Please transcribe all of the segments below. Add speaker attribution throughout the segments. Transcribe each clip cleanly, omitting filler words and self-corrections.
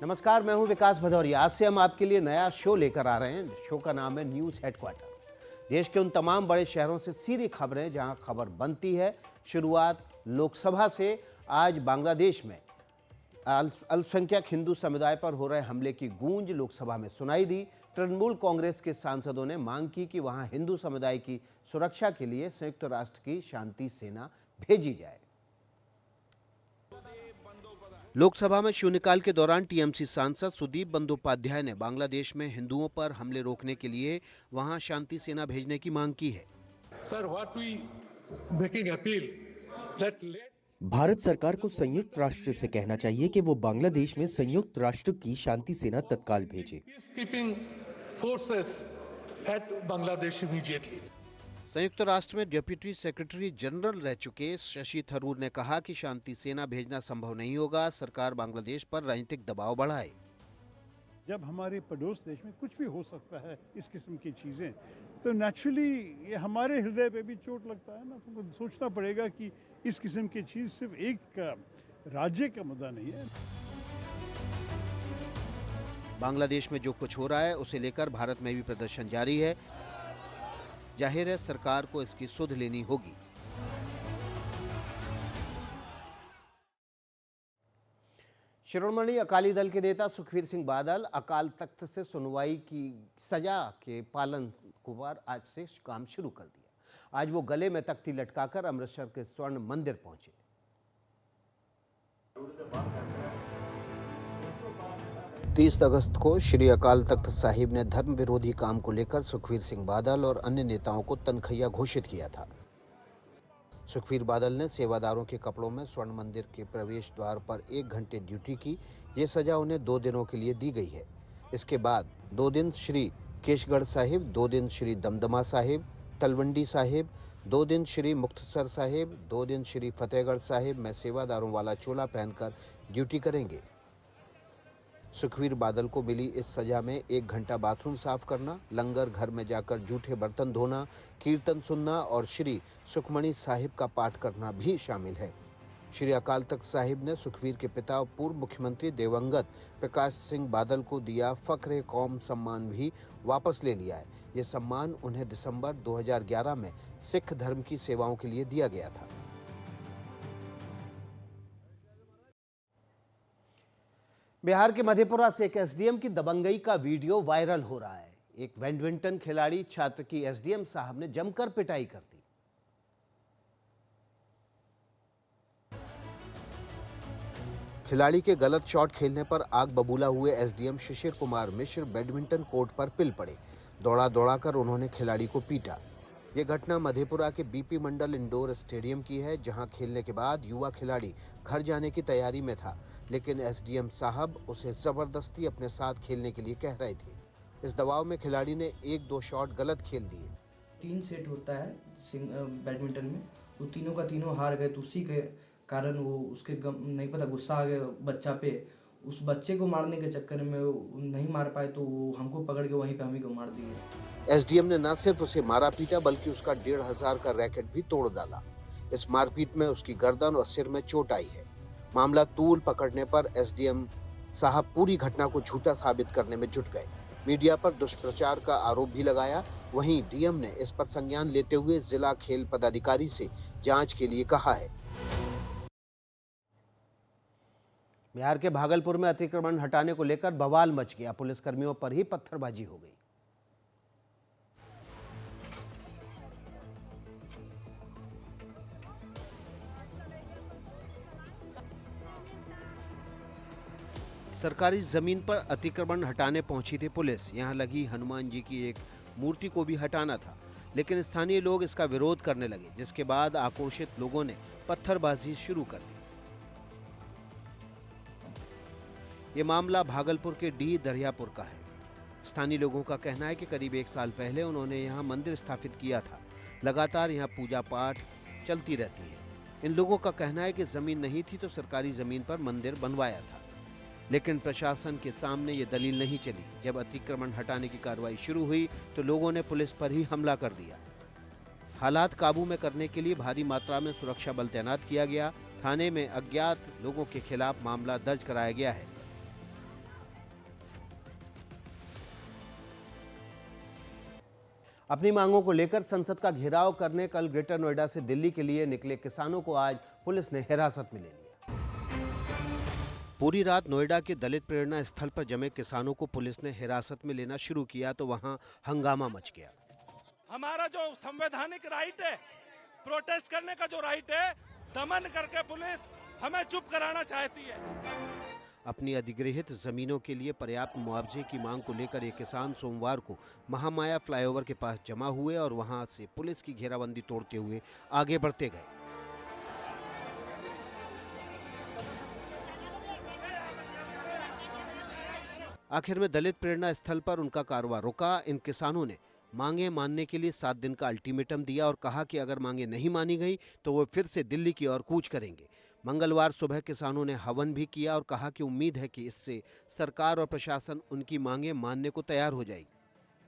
Speaker 1: नमस्कार, मैं हूं विकास भदौरिया। आज से हम आपके लिए नया शो लेकर आ रहे हैं। शो का नाम है न्यूज़ हेडक्वार्टर। देश के उन तमाम बड़े शहरों से सीधी खबरें जहां खबर बनती है। शुरुआत लोकसभा से। आज बांग्लादेश में अल्पसंख्यक हिंदू समुदाय पर हो रहे हमले की गूंज लोकसभा में सुनाई दी। तृणमूल कांग्रेस के सांसदों ने मांग की कि वहां हिंदू समुदाय की सुरक्षा के लिए संयुक्त राष्ट्र की शांति सेना भेजी जाए। लोकसभा में शून्यकाल के दौरान टीएमसी सांसद सुदीप बंदोपाध्याय ने बांग्लादेश में हिंदुओं पर हमले रोकने के लिए वहां शांति सेना भेजने की मांग की है।
Speaker 2: भारत सरकार को संयुक्त राष्ट्र से कहना चाहिए कि वो बांग्लादेश में संयुक्त राष्ट्र की शांति सेना तत्काल भेजे।
Speaker 1: संयुक्त राष्ट्र में डिप्टी सेक्रेटरी जनरल रह चुके शशि थरूर ने कहा कि शांति सेना भेजना संभव नहीं होगा। सरकार बांग्लादेश पर राजनीतिक दबाव बढ़ाए।
Speaker 3: जब हमारे पड़ोस देश में कुछ भी हो सकता है इस किस्म की चीज़ें, तो नेचुरली ये हमारे हृदय पे भी चोट लगता है ना। तो सोचना पड़ेगा कि इस किस्म की चीज़ सिर्फ एक राज्य का मुद्दा नहीं है।
Speaker 1: बांग्लादेश में जो कुछ हो रहा है उसे लेकर भारत में भी प्रदर्शन जारी है। जाहिर है सरकार को इसकी सुध लेनी होगी। शिरोमणि अकाली दल के नेता सुखबीर सिंह बादल अकाल तख्त से सुनवाई की सजा के पालन पर आज से काम शुरू कर दिया। आज वो गले में तख्ती लटकाकर अमृतसर के स्वर्ण मंदिर पहुंचे। 30 अगस्त को श्री अकाल तख्त साहिब ने धर्म विरोधी काम को लेकर सुखबीर सिंह बादल और अन्य नेताओं को तनखैया घोषित किया था। सुखबीर बादल ने सेवादारों के कपड़ों में स्वर्ण मंदिर के प्रवेश द्वार पर 1 घंटे ड्यूटी की। ये सजा उन्हें 2 दिनों के लिए दी गई है। इसके बाद 2 दिन श्री केशगढ़ साहिब, 2 दिन श्री दमदमा साहिब, तलवंडी साहिब, 2 दिन श्री मुक्तसर साहिब, 2 दिन श्री फतेहगढ़ साहिब में सेवादारों वाला चोला पहनकर ड्यूटी करेंगे। सुखबीर बादल को मिली इस सजा में 1 घंटा बाथरूम साफ करना, लंगर घर में जाकर जूठे बर्तन धोना, कीर्तन सुनना और श्री सुखमणि साहिब का पाठ करना भी शामिल है। श्री अकाल तख्त साहिब ने सुखबीर के पिता और पूर्व मुख्यमंत्री दिवंगत प्रकाश सिंह बादल को दिया फख्र कौम सम्मान भी वापस ले लिया है। ये सम्मान उन्हें दिसंबर 2011 में सिख धर्म की सेवाओं के लिए दिया गया था। बिहार के मधेपुरा से एक एसडीएम की दबंगई का वीडियो वायरल हो रहा है। एक बैडमिंटन खिलाड़ी छात्र की एसडीएम साहब ने जमकर पिटाई कर दी। खिलाड़ी के गलत शॉट खेलने पर आग बबूला हुए SDM Shishir Kumar Mishra badminton court पर पिल पड़े। दौड़ा दौड़ाकर उन्होंने खिलाड़ी को पीटा। ये घटना मधेपुरा के बीपी मंडल इंडोर स्टेडियम की है, जहां खेलने के बाद युवा खिलाड़ी घर जाने की तैयारी में था, लेकिन एसडीएम साहब उसे जबरदस्ती अपने साथ खेलने के लिए कह रहे थे। इस दबाव में खिलाड़ी ने 1-2 शॉट गलत खेल दिए।
Speaker 4: 3 सेट होता है बैडमिंटन में, वो तीनों का तीनों हार गए। तो उसी के कारण वो उसके नहीं पता गुस्सा आ गया बच्चा पे। उस बच्चे को मारने के चक्कर में वो नहीं मार पाए, तो वो हमको पकड़ के वहीं पे हम ही को मार दिए।
Speaker 1: एसडीएम ने न सिर्फ उसे मारा पीटा बल्कि उसका 1500 का रैकेट भी तोड़ डाला। इस मारपीट में उसकी गर्दन और सिर में चोट आई है। मामला तूल पकड़ने पर एसडीएम साहब पूरी घटना को झूठा साबित करने में जुट गए। मीडिया पर दुष्प्रचार का आरोप भी लगाया। वहीं डीएम ने इस पर संज्ञान लेते हुए जिला खेल पदाधिकारी से जांच के लिए कहा है। बिहार के भागलपुर में अतिक्रमण हटाने को लेकर बवाल मच गया। पुलिसकर्मियों पर ही पत्थरबाजी हो गई। सरकारी जमीन पर अतिक्रमण हटाने पहुंची थी पुलिस। यहां लगी हनुमान जी की एक मूर्ति को भी हटाना था, लेकिन स्थानीय लोग इसका विरोध करने लगे, जिसके बाद आक्रोशित लोगों ने पत्थरबाजी शुरू कर दी। ये मामला भागलपुर के डी दरियापुर का है। स्थानीय लोगों का कहना है कि करीब 1 साल पहले उन्होंने यहाँ मंदिर स्थापित किया था। लगातार यहाँ पूजा पाठ चलती रहती है। इन लोगों का कहना है कि जमीन नहीं थी तो सरकारी जमीन पर मंदिर बनवाया था, लेकिन प्रशासन के सामने ये दलील नहीं चली। जब अतिक्रमण हटाने की कार्रवाई शुरू हुई तो लोगों ने पुलिस पर ही हमला कर दिया। हालात काबू में करने के लिए भारी मात्रा में सुरक्षा बल तैनात किया गया। थाने में अज्ञात लोगों के खिलाफ मामला दर्ज कराया गया है। अपनी मांगों को लेकर संसद का घेराव करने कल ग्रेटर नोएडा से दिल्ली के लिए निकले किसानों को आज पुलिस ने हिरासत में ले लिया। पूरी रात नोएडा के दलित प्रेरणा स्थल पर जमे किसानों को पुलिस ने हिरासत में लेना शुरू किया तो वहां हंगामा मच गया।
Speaker 5: हमारा जो संवैधानिक राइट है, प्रोटेस्ट करने का जो राइट है, दमन करके पुलिस हमें चुप कराना चाहती है।
Speaker 1: अपनी अधिग्रहित जमीनों के लिए पर्याप्त मुआवजे की मांग को लेकर ये किसान सोमवार को महामाया फ्लाईओवर के पास जमा हुए और वहां से पुलिस की घेराबंदी तोड़ते हुए आगे बढ़ते गए। आखिर में दलित प्रेरणा स्थल पर उनका कारवां रुका। इन किसानों ने मांगे मानने के लिए 7 दिन का अल्टीमेटम दिया और कहा कि अगर मांगे नहीं मानी गई तो वो फिर से दिल्ली की ओर कूच करेंगे। मंगलवार सुबह किसानों ने हवन भी किया और कहा कि उम्मीद है कि इससे सरकार और प्रशासन उनकी मांगे मानने को तैयार हो जाएगी।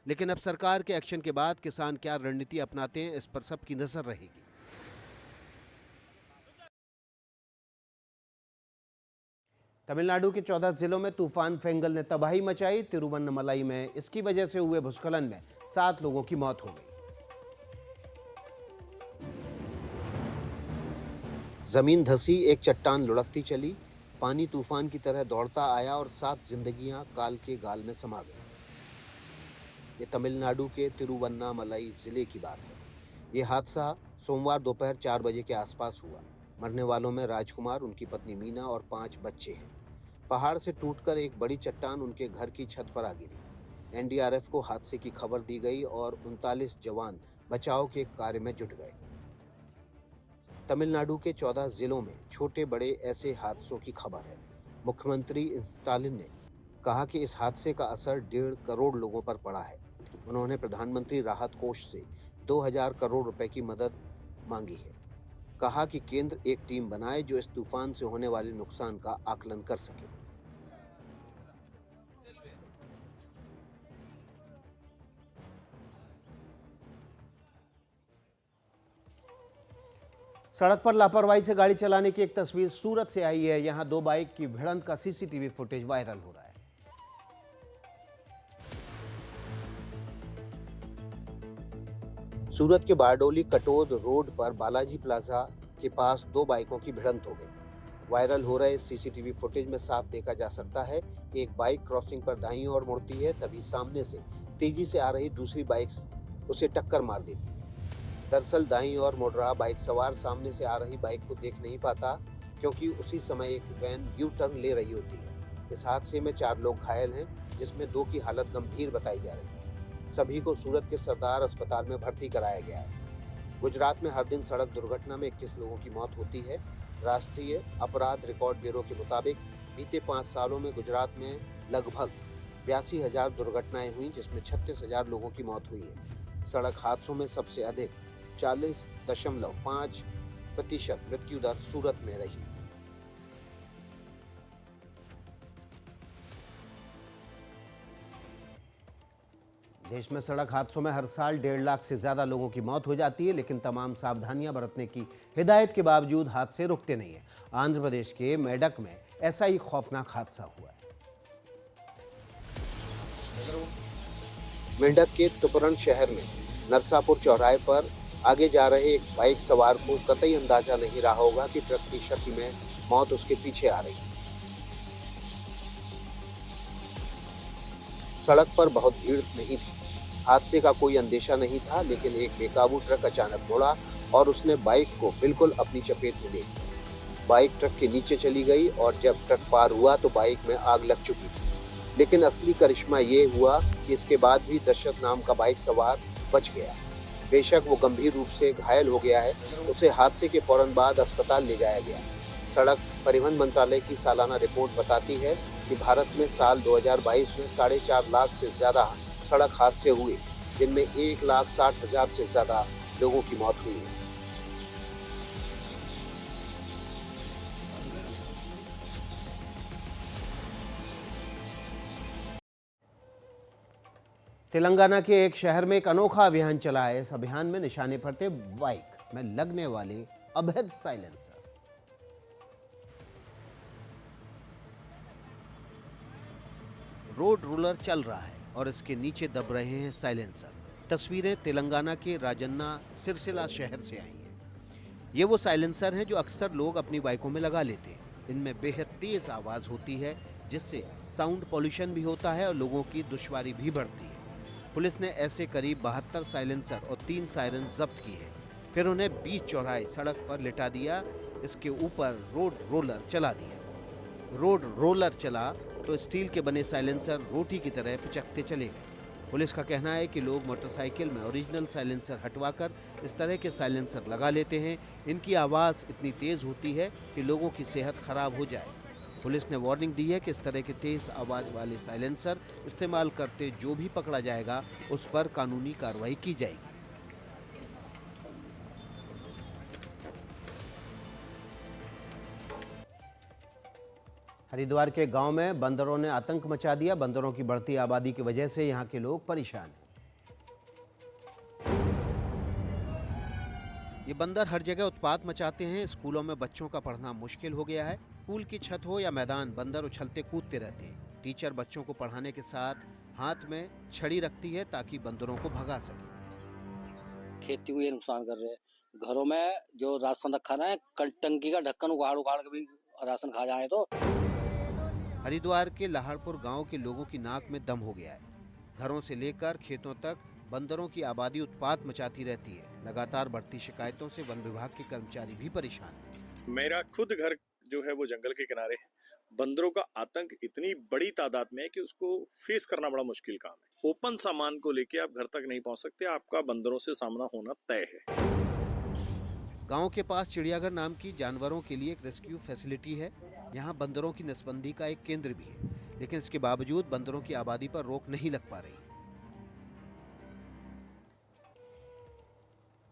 Speaker 1: लेकिन अब सरकार के एक्शन के बाद किसान क्या रणनीति अपनाते हैं, इस पर सबकी नजर रहेगी। तमिलनाडु के 14 जिलों में तूफान फेंगल ने तबाही मचाई। तिरुवन्नमलाई में इसकी वजह से हुए भूस्खलन में 7 लोगों की मौत हो गई। जमीन धसी, एक चट्टान लुढ़कती चली, पानी तूफान की तरह दौड़ता आया और 7 जिंदगियां काल के गाल में समा गई। ये तमिलनाडु के तिरुवन्नामलाई जिले की बात है। ये हादसा सोमवार दोपहर 4 बजे के आसपास हुआ। मरने वालों में राजकुमार, उनकी पत्नी मीना और 5 बच्चे हैं। पहाड़ से टूटकर एक बड़ी चट्टान उनके घर की छत पर आ गिरी। एनडीआरएफ को हादसे की खबर दी गई और 39 जवान बचाव के कार्य में जुट गए। तमिलनाडु के 14 जिलों में छोटे बड़े ऐसे हादसों की खबर है। मुख्यमंत्री स्टालिन ने कहा कि इस हादसे का असर 1.5 करोड़ लोगों पर पड़ा है। उन्होंने प्रधानमंत्री राहत कोष से 2000 करोड़ रुपए की मदद मांगी है। कहा कि केंद्र एक टीम बनाए जो इस तूफान से होने वाले नुकसान का आकलन कर सके। सड़क पर लापरवाही से गाड़ी चलाने की एक तस्वीर सूरत से आई है। यहां 2 बाइक की भिड़ंत का सीसीटीवी फुटेज वायरल हो रहा है। सूरत के बारडोली कटोद रोड पर बालाजी प्लाजा के पास 2 बाइकों की भिड़ंत हो गई। वायरल हो रहे इस सीसीटीवी फुटेज में साफ देखा जा सकता है कि एक बाइक क्रॉसिंग पर दाईं ओर मुड़ती है, तभी सामने से तेजी से आ रही दूसरी बाइक उसे टक्कर मार देती है। दरअसल दाईं ओर मुड़ रहा बाइक सवार सामने से आ रही बाइक को देख नहीं पाता, क्योंकि उसी समय एक वैन यू टर्न ले रही होती है। इस हादसे में 4 लोग घायल हैं, जिसमें 2 की हालत गंभीर बताई जा रही है। सभी को सूरत के सरदार अस्पताल में भर्ती कराया गया है। गुजरात में हर दिन सड़क दुर्घटना में 21 लोगों की मौत होती है। राष्ट्रीय अपराध रिकॉर्ड ब्यूरो के मुताबिक बीते 5 सालों में गुजरात में लगभग 82,000 दुर्घटनाएं हुई, जिसमें 36,000 लोगों की मौत हुई है। सड़क हादसों में सबसे अधिक 40.5% मृत्यु दर सूरत में रही। देश में सड़क हादसों में हर साल 1.5 लाख से ज्यादा लोगों की मौत हो जाती है, लेकिन तमाम सावधानियां बरतने की हिदायत के बावजूद हादसे रुकते नहीं हैं। आंध्र प्रदेश के मेडक में ऐसा ही खौफनाक हादसा हुआ है। मेडक के तुपरन शहर में नरसापुर चौराहे पर आगे जा रहे एक बाइक सवार को कतई अंदाजा नहीं रहा होगा कि ट्रक की क्षति में मौत उसके पीछे आ रही है। सड़क पर बहुत भीड़ नहीं थी, हादसे का कोई अंदेशा नहीं था, लेकिन एक बेकाबू ट्रक अचानक मुड़ा और उसने बाइक को बिल्कुल अपनी चपेट में ले लिया। बाइक ट्रक के नीचे चली गई और जब ट्रक पार हुआ तो बाइक में आग लग चुकी थी। लेकिन असली करिश्मा ये हुआ कि इसके बाद भी दशरथ नाम का बाइक सवार बच गया। बेशक वो गंभीर रूप से घायल हो गया है, उसे हादसे के फौरन बाद अस्पताल ले जाया गया। सड़क परिवहन मंत्रालय की सालाना रिपोर्ट बताती है कि भारत में साल 2022 में 4.5 लाख से ज़्यादा सड़क हादसे हुए, जिनमें 1,60,000 से ज़्यादा लोगों की मौत हुई है। तेलंगाना के एक शहर में एक अनोखा अभियान चला है। इस अभियान में निशाने पर थे बाइक में लगने वाले अवैध साइलेंसर। रोड रोलर चल रहा है और इसके नीचे दब रहे हैं साइलेंसर। तस्वीरें तेलंगाना के राजन्ना सिरसिला शहर से आई हैं। ये वो साइलेंसर हैं जो अक्सर लोग अपनी बाइकों में लगा लेते हैं। इनमें बेहद तेज आवाज़ होती है, जिससे साउंड पॉल्यूशन भी होता है और लोगों की दुश्वारी भी बढ़ती है। पुलिस ने ऐसे करीब 72 साइलेंसर और 3 सायरन जब्त की है। फिर उन्हें बीच चौराहे सड़क पर लिटा दिया। इसके ऊपर रोड रोलर चला दिया। रोड रोलर चला तो स्टील के बने साइलेंसर रोटी की तरह पिचकते चले गए। पुलिस का कहना है कि लोग मोटरसाइकिल में ओरिजिनल साइलेंसर हटवाकर इस तरह के साइलेंसर लगा लेते हैं। इनकी आवाज़ इतनी तेज़ होती है कि लोगों की सेहत खराब हो जाए। पुलिस ने वार्निंग दी है कि इस तरह के तेज़ आवाज़ वाले साइलेंसर इस्तेमाल करते जो भी पकड़ा जाएगा उस पर कानूनी कार्रवाई की जाएगी। हरिद्वार के गांव में बंदरों ने आतंक मचा दिया। बंदरों की बढ़ती आबादी की वजह से यहां के लोग परेशान हैं। ये बंदर हर जगह उत्पात मचाते हैं। स्कूलों में बच्चों का पढ़ना मुश्किल हो गया है। स्कूल की छत हो या मैदान, बंदर उछलते कूदते रहते हैं। टीचर बच्चों को पढ़ाने के साथ हाथ में छड़ी रखती है ताकि बंदरों को भगा सके।
Speaker 6: खेती को ये नुकसान कर रहे हैं। घरों में जो राशन रखा है, टंकी का ढक्कन उगाड़ उगाड़ के भी राशन खा जाए तो।
Speaker 1: हरिद्वार के लाहड़पुर गांव के लोगों की नाक में दम हो गया है। घरों से लेकर खेतों तक बंदरों की आबादी उत्पात मचाती रहती है। लगातार बढ़ती शिकायतों से वन विभाग के कर्मचारी भी परेशान हैं।
Speaker 7: मेरा खुद घर जो है वो जंगल के किनारे है। बंदरों का आतंक इतनी बड़ी तादाद में है कि उसको फेस करना बड़ा मुश्किल काम है। ओपन सामान को लेके आप घर तक नहीं पहुंच सकते, आपका बंदरों से सामना होना तय है।
Speaker 1: गांव के पास चिड़ियाघर नाम की जानवरों के लिए एक रेस्क्यू फैसिलिटी है। यहाँ बंदरों की नसबंदी का एक केंद्र भी है, लेकिन इसके बावजूद बंदरों की आबादी पर रोक नहीं लग पा रही।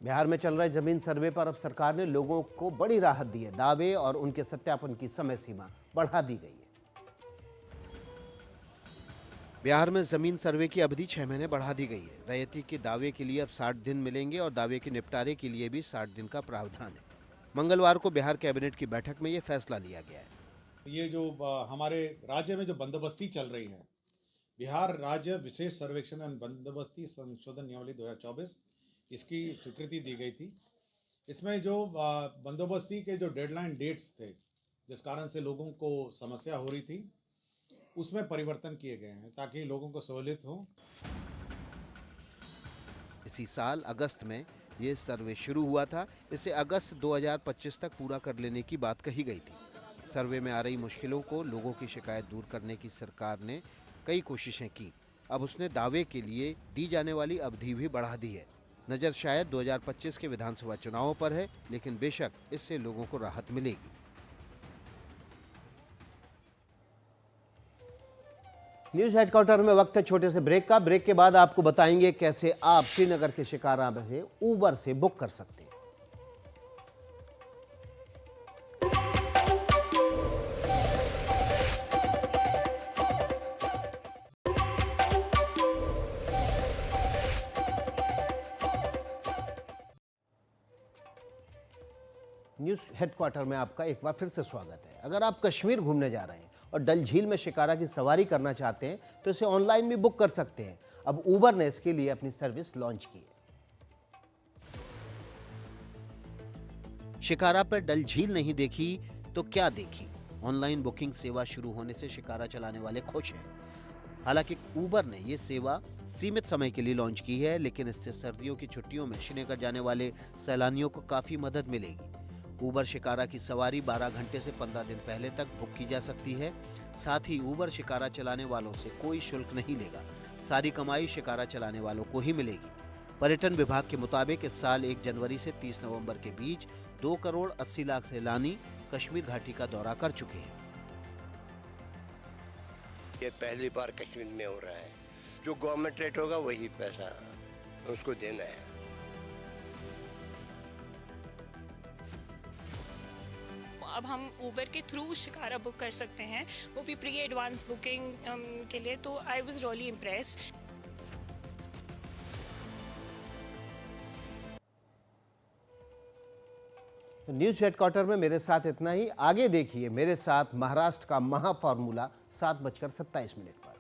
Speaker 1: बिहार में चल रहे जमीन सर्वे पर अब सरकार ने लोगों को बड़ी राहत दी है। दावे और उनके सत्यापन की समय सीमा बढ़ा दी गई है। बिहार में जमीन सर्वे की अवधि 6 महीने बढ़ा दी गई है। रैयती के दावे के लिए अब 60 दिन मिलेंगे और दावे के निपटारे के लिए भी 60 दिन का प्रावधान है। मंगलवार को बिहार कैबिनेट की बैठक में ये फैसला लिया गया है।
Speaker 8: ये जो हमारे राज्य में जो बंदोबस्ती चल रही है, बिहार राज्य विशेष सर्वेक्षण एवं बंदोबस्ती संशोधन नियमावली 2024, इसकी स्वीकृति दी गई थी। इसमें जो बंदोबस्ती के जो डेडलाइन डेट्स थे, जिस कारण से लोगों को समस्या हो रही थी, उसमें परिवर्तन किए गए हैं ताकि लोगों को सहूलियत हो।
Speaker 1: इसी साल अगस्त में ये सर्वे शुरू हुआ था। इसे अगस्त 2025 तक पूरा कर लेने की बात कही गई थी। सर्वे में आ रही मुश्किलों को, लोगों की शिकायत दूर करने की सरकार ने कई कोशिशें की। अब उसने दावे के लिए दी जाने वाली अवधि भी बढ़ा दी है। नज़र शायद 2025 के विधानसभा चुनावों पर है, लेकिन बेशक इससे लोगों को राहत मिलेगी। न्यूज हेडक्वार्टर में वक्त है छोटे से ब्रेक का। ब्रेक के बाद आपको बताएंगे कैसे आप श्रीनगर के शिकारा से उबर से बुक कर सकते हैं। न्यूज हेडक्वार्टर में आपका एक बार फिर से स्वागत है। अगर आप कश्मीर घूमने जा रहे हैं और डल झील में शिकारा की सवारी करना चाहते हैं तो इसे ऑनलाइन भी बुक कर सकते हैं। अब उबर ने इसके लिए अपनी सर्विस लॉन्च की है। शिकारा पर डल झील नहीं देखी तो क्या देखी? ऑनलाइन बुकिंग सेवा शुरू होने से शिकारा चलाने वाले खुश हैं। हालांकि उबर ने ये सेवा सीमित समय के लिए लॉन्च की है, लेकिन इससे सर्दियों की छुट्टियों में श्रीनगर जाने वाले सैलानियों को काफी मदद मिलेगी। उबर शिकारा की सवारी 12 घंटे से 15 दिन पहले तक बुक की जा सकती है। साथ ही उबर शिकारा चलाने वालों से कोई शुल्क नहीं लेगा। सारी कमाई शिकारा चलाने वालों को ही मिलेगी। पर्यटन विभाग के मुताबिक इस साल 1 जनवरी से 30 नवंबर के बीच 2 करोड़ 80 लाख सैलानी कश्मीर घाटी का दौरा कर चुके हैं।
Speaker 9: ये पहली बार कश्मीर में हो रहा है। जो गवर्नमेंट रेट होगा वही पैसा उसको देना है।
Speaker 10: अब हम उबर के थ्रू शिकारा बुक कर सकते हैं, वो भी प्री एडवांस बुकिंग के लिए। तो I was really impressed.
Speaker 1: News headquarter में मेरे साथ इतना ही। आगे देखिए मेरे साथ महाराष्ट्र का महा फॉर्मूला 7:27 पर।